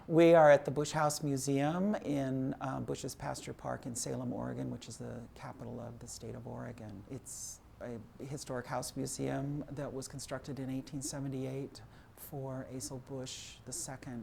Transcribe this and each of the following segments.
We are at the Bush House Museum in Bush's Pasture Park in Salem, Oregon, which is the capital of the state of Oregon. It's a historic house museum that was constructed in 1878 for Asahel Bush II.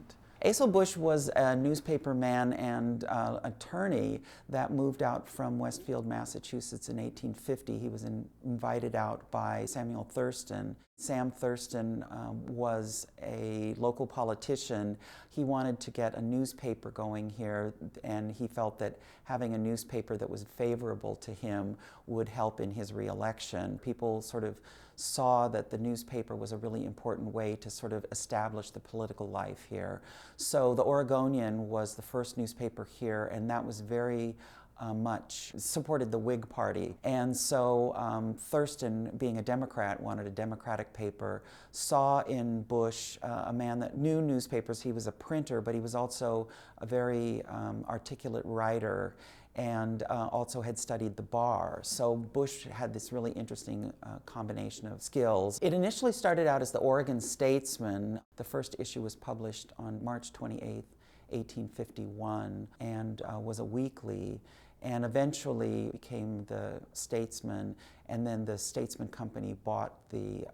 Asahel Bush was a newspaper man and attorney that moved out from Westfield, Massachusetts in 1850. He was invited out by Samuel Thurston. Sam Thurston was a local politician. He wanted to get a newspaper going here, and he felt that having a newspaper that was favorable to him would help in his re-election. People sort of saw that the newspaper was a really important way to sort of establish the political life here. So the Oregonian was the first newspaper here, and that was very much supported the Whig Party. And so Thurston, being a Democrat, wanted a Democratic paper, saw in Bush a man that knew newspapers. He was a printer, but he was also a very articulate writer, and also had studied the bar. So Bush had this really interesting combination of skills. It initially started out as the Oregon Statesman. The first issue was published on March 28th, 1851, and was a weekly, and eventually became the Statesman, and then the Statesman Company bought the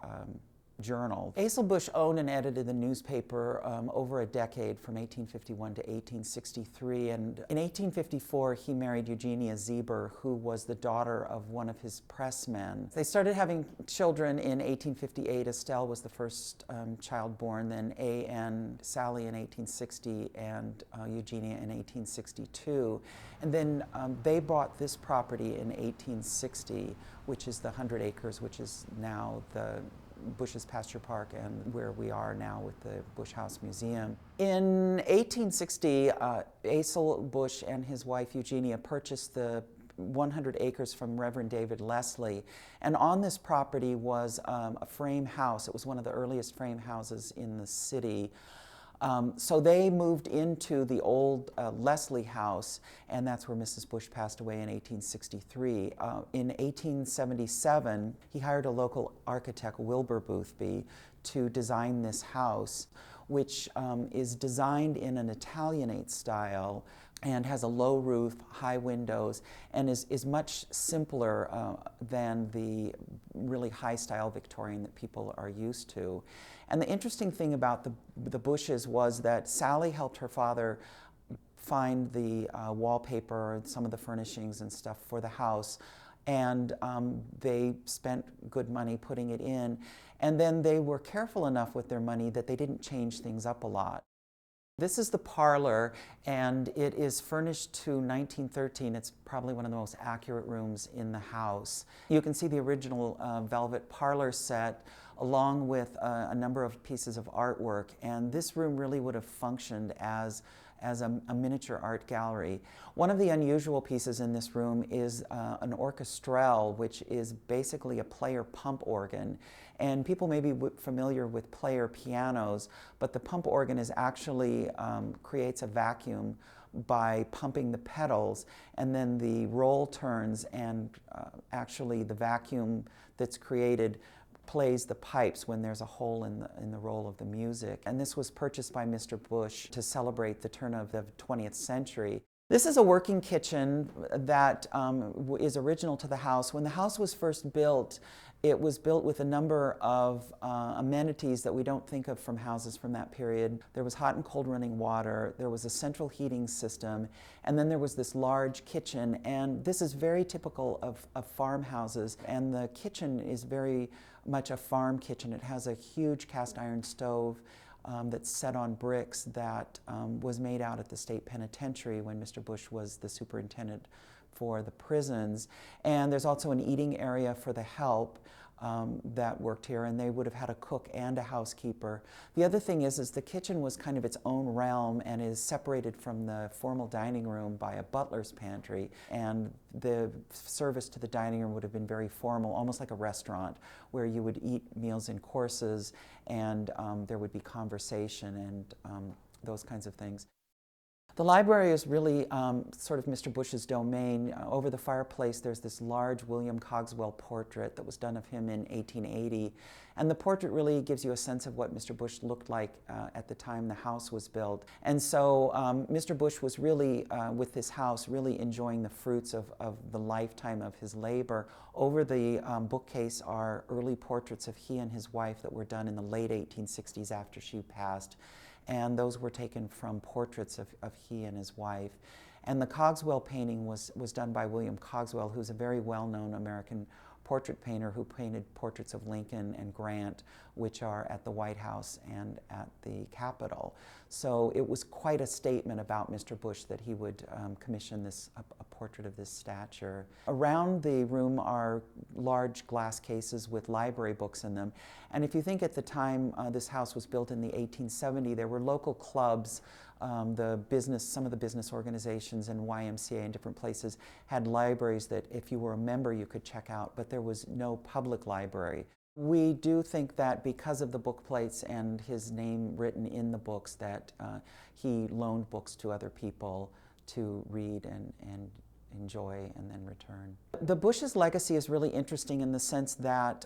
journal. Asahel Bush owned and edited the newspaper over a decade, from 1851 to 1863, and in 1854 he married Eugenia Zeber, who was the daughter of one of his pressmen. They started having children in 1858. Estelle was the first child born, then A.N. Sally in 1860, and Eugenia in 1862. And then they bought this property in 1860, which is the 100 acres, which is now the Bush's Pasture Park and where we are now with the Bush House Museum. In 1860, Asahel Bush and his wife Eugenia purchased the 100 acres from Reverend David Leslie, and on this property was a frame house. It was one of the earliest frame houses in the city. So they moved into the old Leslie house, and that's where Mrs. Bush passed away in 1863. In 1877, he hired a local architect, Wilbur Boothby, to design this house, which is designed in an Italianate style and has a low roof, high windows, and is much simpler than the really high-style Victorian that people are used to. And the interesting thing about the Bushes was that Sally helped her father find the wallpaper and some of the furnishings and stuff for the house, and they spent good money putting it in. And then they were careful enough with their money that they didn't change things up a lot. This is the parlor, and it is furnished to 1913. It's probably one of the most accurate rooms in the house. You can see the original velvet parlor set along with a number of pieces of artwork, and this room really would have functioned as a miniature art gallery. One of the unusual pieces in this room is an orchestrelle, which is basically a player pump organ. And people may be familiar with player pianos, but the pump organ is actually creates a vacuum by pumping the pedals, and then the roll turns, and actually the vacuum that's created plays the pipes when there's a hole in the roll of the music. And this was purchased by Mr. Bush to celebrate the turn of the 20th century. This is a working kitchen that is original to the house. When the house was first built, it was built with a number of amenities that we don't think of from houses from that period. There was hot and cold running water, there was a central heating system, and then there was this large kitchen. And this is very typical of farmhouses, and the kitchen is very much a farm kitchen. It has a huge cast iron stove that's set on bricks that was made out at the state penitentiary when Mr. Bush was the superintendent for the prisons. And there's also an eating area for the help that worked here, and they would have had a cook and a housekeeper. The other thing is the kitchen was kind of its own realm and is separated from the formal dining room by a butler's pantry, and the service to the dining room would have been very formal, almost like a restaurant, where you would eat meals in courses, and there would be conversation and those kinds of things. The library is really sort of Mr. Bush's domain. Over the fireplace there's this large William Cogswell portrait that was done of him in 1880. And the portrait really gives you a sense of what Mr. Bush looked like at the time the house was built. And so Mr. Bush was really, with this house, really enjoying the fruits of the lifetime of his labor. Over the bookcase are early portraits of he and his wife that were done in the late 1860s after she passed. And those were taken from portraits of he and his wife. And the Cogswell painting was done by William Cogswell, who's a very well-known American portrait painter who painted portraits of Lincoln and Grant, which are at the White House and at the Capitol. So it was quite a statement about Mr. Bush that he would commission a portrait of this stature. Around the room are large glass cases with library books in them. And if you think at the time this house was built in the 1870s, there were local clubs. Some of the business organizations and YMCA and different places had libraries that if you were a member you could check out, but there was no public library. We do think that because of the book plates and his name written in the books that he loaned books to other people to read and enjoy and then return. The Bush's legacy is really interesting in the sense that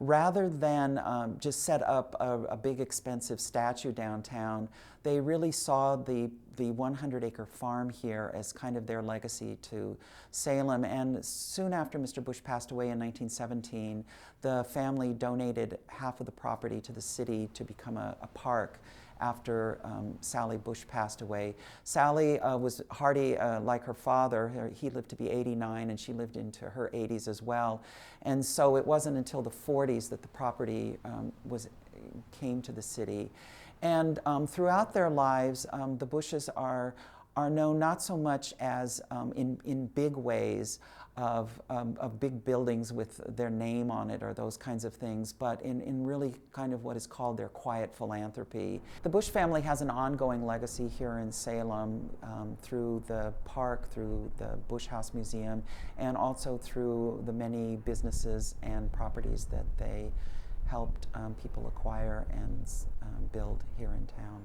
rather than just set up a big expensive statue downtown, they really saw the 100-acre farm here as kind of their legacy to Salem. And soon after Mr. Bush passed away in 1917, the family donated half of the property to the city to become a park after Sally Bush passed away. Sally was hardy like her father. He lived to be 89 and she lived into her 80s as well. And so it wasn't until the 40s that the property came to the city. And throughout their lives, the Bushes are known not so much as in big ways of big buildings with their name on it or those kinds of things, but in really kind of what is called their quiet philanthropy. The Bush family has an ongoing legacy here in Salem through the park, through the Bush House Museum, and also through the many businesses and properties that they helped people acquire and build here in town.